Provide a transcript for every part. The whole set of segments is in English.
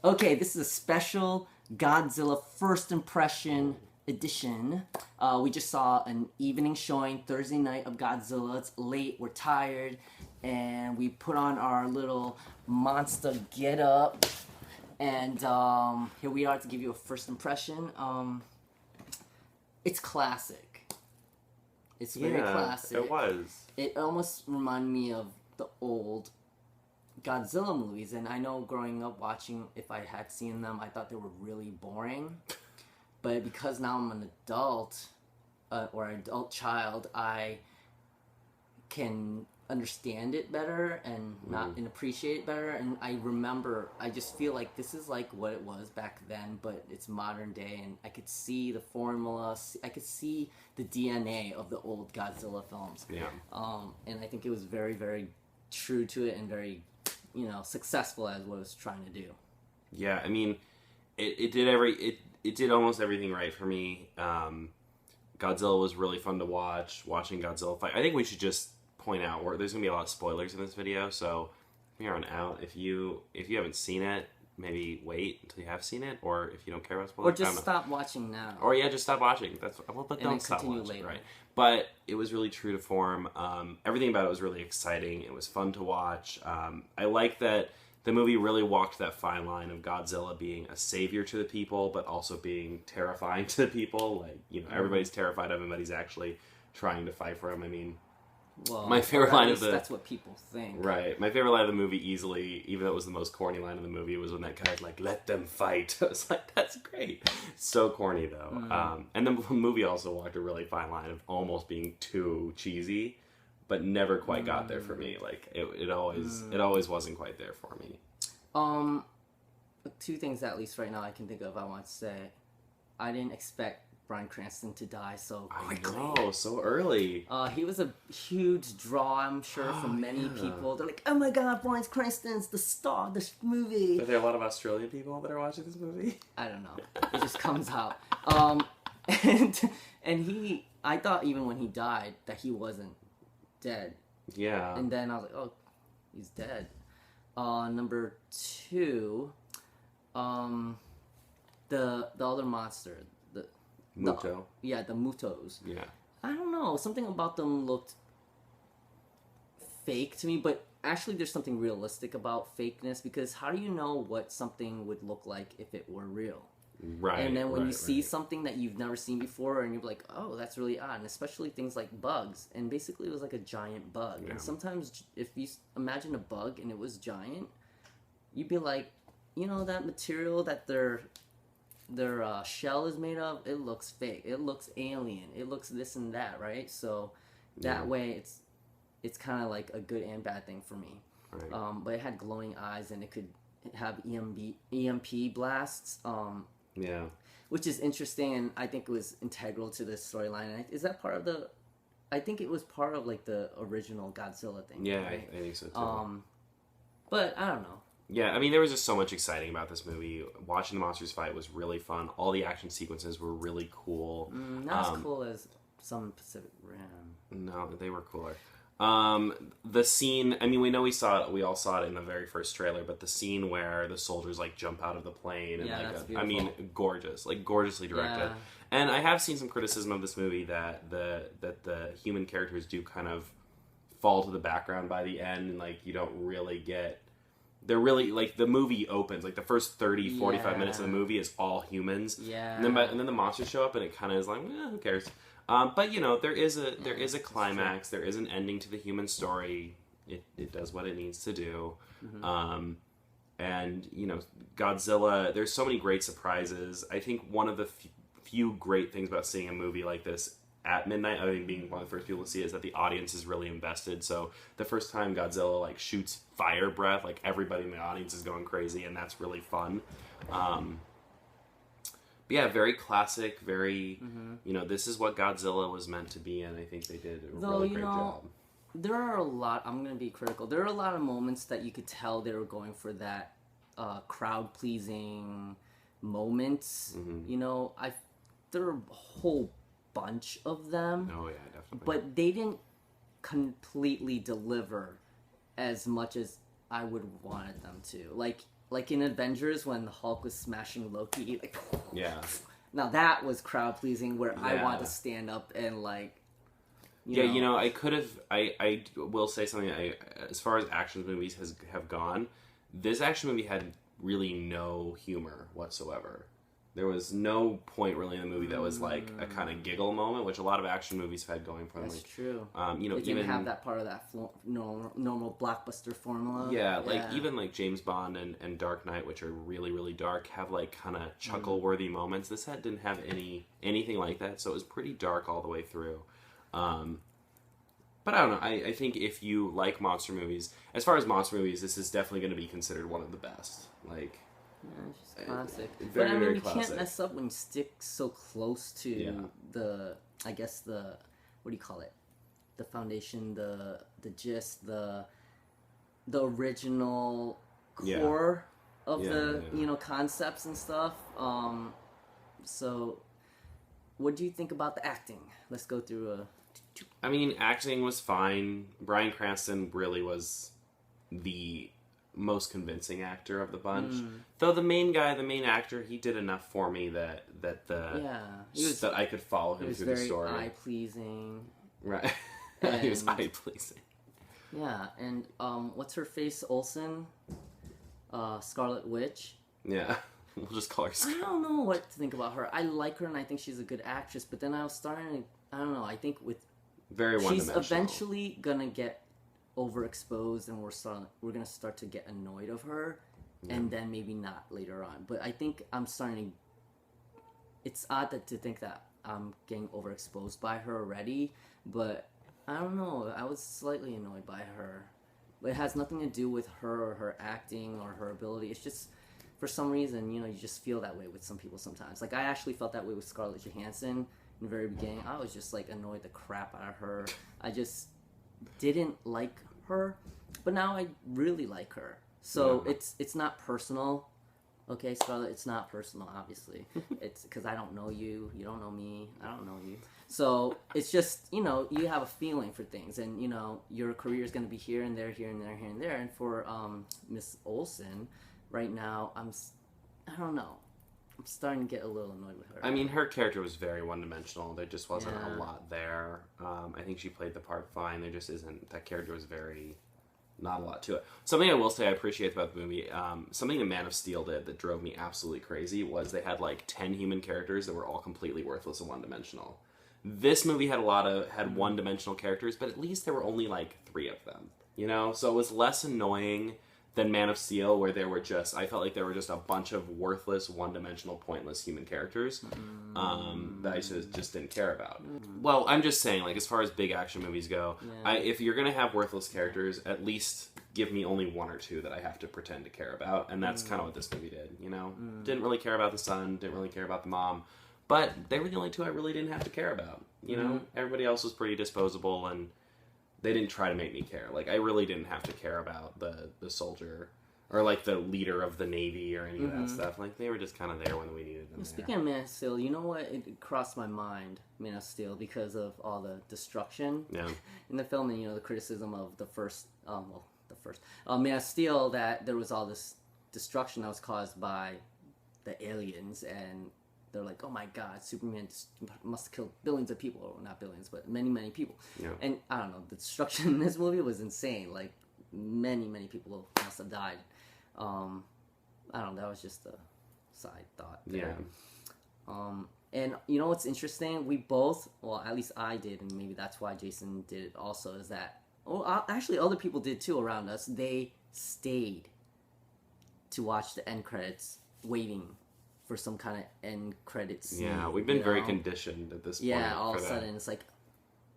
Okay, this is a special Godzilla first impression edition. We just saw an evening showing Thursday night of Godzilla. It's late, we're tired, and we put on our little monster get up. And here we are to give you a first impression. It's classic. It's very classic. It was. It almost reminded me of the old Godzilla movies, and I know growing up watching, if I had seen them, I thought they were really boring. But because now I'm an adult, or an adult child, I can understand it better and and appreciate it better. And I just feel like this is like what it was back then, but it's modern day, and I could see the formula, I could see the DNA of the old Godzilla films. Yeah. And I think it was very, very true to it and very, successful as what it was trying to do. Yeah, I mean, it did almost everything right for me. Godzilla was really fun to watch. Watching Godzilla fight. I think we should just point out there's gonna be a lot of spoilers in this video. So from here on out, if you haven't seen it, maybe wait until you have seen it, or if you don't care about spoilers, or just stop watching now. Or just stop watching. But don't stop watching. Later. Right. But it was really true to form. Everything about it was really exciting. It was fun to watch. I like that the movie really walked that fine line of Godzilla being a savior to the people, but also being terrifying to the people. Like, everybody's terrified of him, but he's actually trying to fight for him. I mean, well, my favorite line of that's what people think. Right. My favorite line of the movie easily, even though it was the most corny line of the movie, was when that guy's like, "Let them fight." I was like, that's great. So corny, though. And the movie also walked a really fine line of almost being too cheesy, but never quite got there for me. Like, it always wasn't quite there for me. Two things at least right now I can think of I want to say. I didn't expect Bryan Cranston to die so quickly. I know, so early. He was a huge draw, I'm sure, for many people. They're like, "Oh my God, Bryan Cranston's the star of this movie." Are there a lot of Australian people that are watching this movie? I don't know. It just comes out. And I thought even when he died that he wasn't dead. Yeah. And then I was like, oh, he's dead. Number two, the other monster. Muto. The Mutos. Yeah. I don't know. Something about them looked fake to me, but actually there's something realistic about fakeness, because how do you know what something would look like if it were real? Right. And then when you see something that you've never seen before, and you're like, oh, that's really odd. And especially things like bugs. And basically it was like a giant bug. Yeah. And sometimes if you imagine a bug and it was giant, you'd be like, that material that their shell is made of, it looks fake, it looks alien, it looks this and that, right? So that way it's kind of like a good and bad thing for me. Right. But it had glowing eyes, and it could have EMP blasts, which is interesting, and I think it was integral to this storyline. Is that part of I think it was part of like the original Godzilla thing. Yeah, right? I think so too. But I don't know. Yeah, I mean, there was just so much exciting about this movie. Watching the monsters fight was really fun. All the action sequences were really cool. Not as cool as some Pacific Rim. No, they were cooler. The scene, I mean, we all saw it in the very first trailer, but the scene where the soldiers like jump out of the plane and that's beautiful. gorgeous, like gorgeously directed. Yeah. And I have seen some criticism of this movie that the human characters do kind of fall to the background by the end, and like you don't really get. They're really, like, the movie opens, like, the first 30, 45 minutes of the movie is all humans. Yeah. And then the monsters show up, and it kind of is like, who cares? But, there is a climax, there is an ending to the human story. It does what it needs to do. Mm-hmm. And, Godzilla, there's so many great surprises. I think one of the few great things about seeing a movie like this at midnight, I think being one of the first people to see it, is that the audience is really invested. So the first time Godzilla like shoots fire breath, like everybody in the audience is going crazy, and that's really fun. But yeah, very classic, very this is what Godzilla was meant to be, and I think they did a really great job. There are I'm going to be critical. There are a lot of moments that you could tell they were going for that crowd pleasing moments. There are a whole bunch of them. Oh yeah, definitely. But they didn't completely deliver as much as I would have wanted them to. Like, like in Avengers when the Hulk was smashing Loki, like Yeah. Now that was crowd pleasing, where I Yeah. wanted to stand up and like. I could have. I will say something. As far as action movies have gone, this action movie had really no humor whatsoever. There was no point really in the movie that was like a kind of giggle moment, which a lot of action movies have had going for them. That's true. They didn't even have that part of that normal blockbuster formula. Yeah, like even like James Bond and Dark Knight, which are really really dark, have like kind of chuckle worthy moments. This set didn't have anything like that, so it was pretty dark all the way through. But I don't know. I think if you like monster movies, as far as monster movies, this is definitely going to be considered one of the best. Like. Yeah, it's just classic. Very, but I mean, very you classic. can't mess up when you stick so close to I guess what do you call it? The foundation, the gist, the original core of concepts and stuff. So, what do you think about the acting? Let's go through I mean, acting was fine. Bryan Cranston really was the most convincing actor of the bunch. Though the main actor, he did enough for me that I could follow him through the story. Eye pleasing, right? He was eye pleasing. Yeah, and what's her face? Olsen, Scarlet Witch. Yeah, we'll just call her. I don't know what to think about her. I like her, and I think she's a good actress. But then I was starting. I don't know. I think she's eventually gonna get overexposed, and we're gonna start to get annoyed of her, and then maybe not later on. But I think I'm starting. It's odd to think that I'm getting overexposed by her already, but I don't know. I was slightly annoyed by her, but it has nothing to do with her or her acting or her ability. It's just for some reason, you just feel that way with some people sometimes. Like I actually felt that way with Scarlett Johansson in the very beginning. I was just like annoyed the crap out of her. I just didn't like her, but now I really like her. So it's not personal, okay, Scarlett. It's not personal, obviously. It's because I don't know you. You don't know me. I don't know you. So it's just you have a feeling for things, and your career is going to be here and there, here and there, here and there. And for Miss Olsen, right now I don't know. I'm starting to get a little annoyed with her. I mean, her character was very one-dimensional. There just wasn't a lot there. I think she played the part fine. There just isn't. That character was not a lot to it. Something I will say I appreciate about the movie, something that Man of Steel did that drove me absolutely crazy was they had like 10 human characters that were all completely worthless and one-dimensional. This movie had had one-dimensional characters, but at least there were only like 3 of them. So it was less annoying than Man of Steel, where I felt like there were just a bunch of worthless, one-dimensional, pointless human characters that I just didn't care about. Well, I'm just saying, like, as far as big action movies go, if you're gonna have worthless characters, at least give me only 1 or 2 that I have to pretend to care about, and that's kind of what this movie did, Didn't really care about the son, didn't really care about the mom, but they were the only 2 I really didn't have to care about, Everybody else was pretty disposable, and they didn't try to make me care. Like, I really didn't have to care about the soldier or, like, the leader of the Navy or any of that stuff. Like, they were just kind of there when we needed them. Speaking of Man of Steel, you know what? It crossed my mind, Man of Steel, because of all the destruction in the film and, the criticism of the first Man of Steel, that there was all this destruction that was caused by the aliens, and they're like, oh my god, Superman must have killed billions of people. Or not billions, but many, many people. Yeah. And I don't know, the destruction in this movie was insane. Like, many, many people must have died. I don't know, that was just a side thought there. Yeah. And you know what's interesting? We both, well, at least I did, and maybe that's why Jaysen did it also, is that, actually other people did too around us. They stayed to watch the end credits, waiting for some kind of end credits scene. Yeah, we've been very conditioned at this point. Yeah, all of a sudden it's like...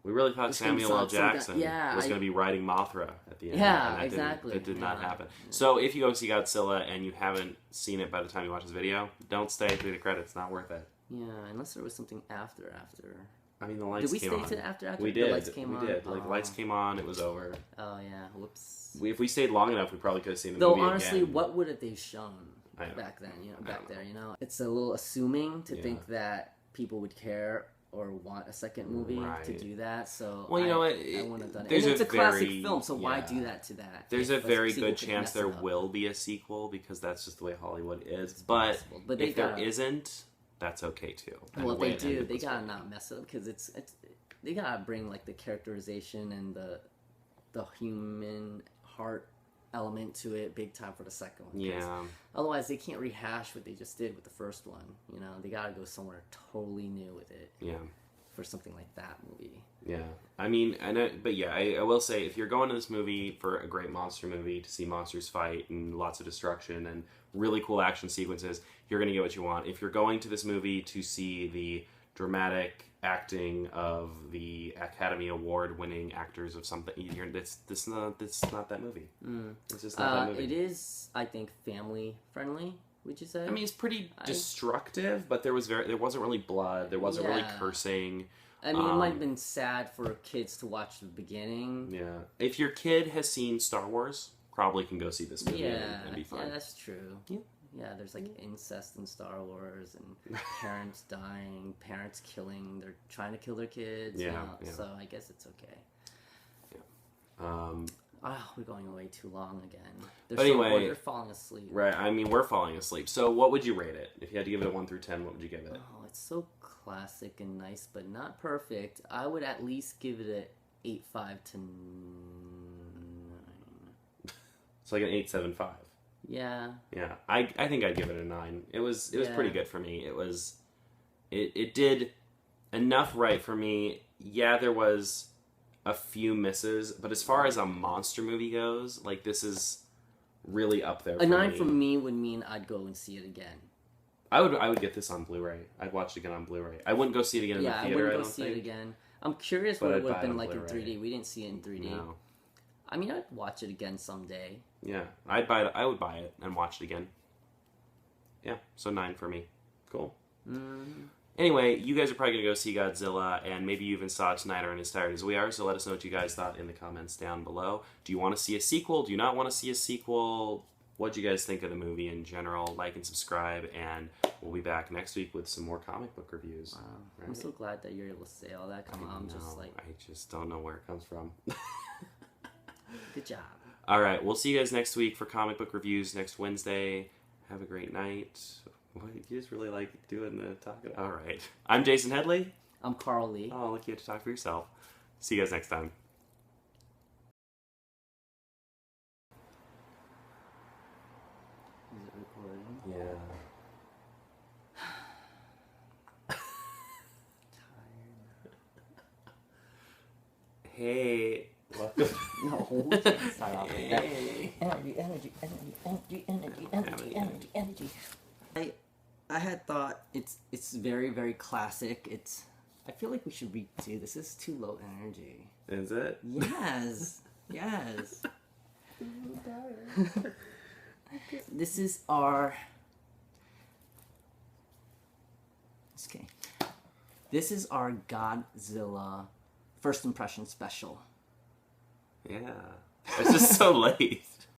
We really thought Samuel L. Jackson was going to be riding Mothra at the end. Yeah, and exactly. It did not happen. So if you go see Godzilla and you haven't seen it by the time you watch this video, don't stay through the credits. Not worth it. Yeah, unless there was something after. I mean, the lights came on. Did we stay to after? We did. The lights came on? Like, the lights came on, it was over. Oh, yeah. Whoops. If we stayed long enough, we probably could have seen the movie again. Though, honestly, what would have they shown back then, It's a little assuming to think that people would care or want a second movie to do that. So well, you know what? I wouldn't have done it. There's And it's a classic very- film, so why yeah. do that to that? There's If a very sequel good could chance mess there it up. will be a sequel because that's just the way Hollywood is. It's But possible. But they if there gotta- isn't, that's okay too. And Well, the way if it they do, ended they was gotta great. not mess it up because it's they gotta bring like the characterization and the human heart element to it big time for the second one. 'Cause Yeah. otherwise, they can't rehash what they just did with the first one. You know, they gotta go somewhere totally new with it Yeah. for something like that movie. Yeah, I mean, but yeah, I will say if you're going to this movie for a great monster movie to see monsters fight and lots of destruction and really cool action sequences, you're going to get what you want. If you're going to this movie to see the dramatic acting of the Academy Award winning actors of something, it's not that movie. It's just not that movie. It is, I think, family friendly. Would you say? I mean, it's pretty destructive, but there wasn't really blood. There wasn't really cursing. I mean, it might have been sad for kids to watch the beginning. Yeah. If your kid has seen Star Wars, probably can go see this movie and be fine. Yeah, that's true. Yeah. Yeah, there's like incest in Star Wars and parents dying, parents killing, they're trying to kill their kids. Yeah, So I guess it's okay. Yeah. We're going away too long again. But anyway, they're falling asleep. Right, I mean, we're falling asleep. So what would you rate it? If you had to give it a 1 through 10, what would you give it? Oh, it's so classic and nice, but not perfect. I would at least give it a 8.5 to 9. It's like an 8.75. Yeah. Yeah, I think I'd give it a 9. It was pretty good for me. It did enough right for me. Yeah, there was a few misses, but as far as a monster movie goes, like, this is really up there for A 9 me. from me would mean I'd go and see it again. I would get this on Blu-ray. I'd watch it again on Blu-ray. I wouldn't go see it again in the theater. I wouldn't go see it again. I'm curious But what I'd it would buy have it been on like in Blu-ray. 3D. We didn't see it in 3D. No. I mean, I'd watch it again someday. Yeah, I'd buy it. I would buy it and watch it again. Yeah, so 9 for me. Cool. Anyway, you guys are probably going to go see Godzilla, and maybe you even saw it tonight or as tired as we are, so let us know what you guys thought in the comments down below. Do you want to see a sequel? Do you not want to see a sequel? What do you guys think of the movie in general? Like and subscribe, and we'll be back next week with some more comic book reviews. Wow. Right? I'm so glad that you're able to say all that. Come on, I'm just like, I just don't know where it comes from. good job. All right, we'll see you guys next week for comic book reviews next Wednesday. Have a great night. What, you just really like doing the talking? All right. I'm Jaysen Headley. I'm Carl Lee. Oh, look, you have to talk for yourself. See you guys next time. Is it recording? Yeah. Hey. Welcome. No, we can't start off with that. Hey. Energy. I had thought it's very, very classic. I feel like we should redo this. This is too low energy. Is it? Yes. Yes. This is our... Okay. This is our Godzilla first impression special. Yeah. It's just so late.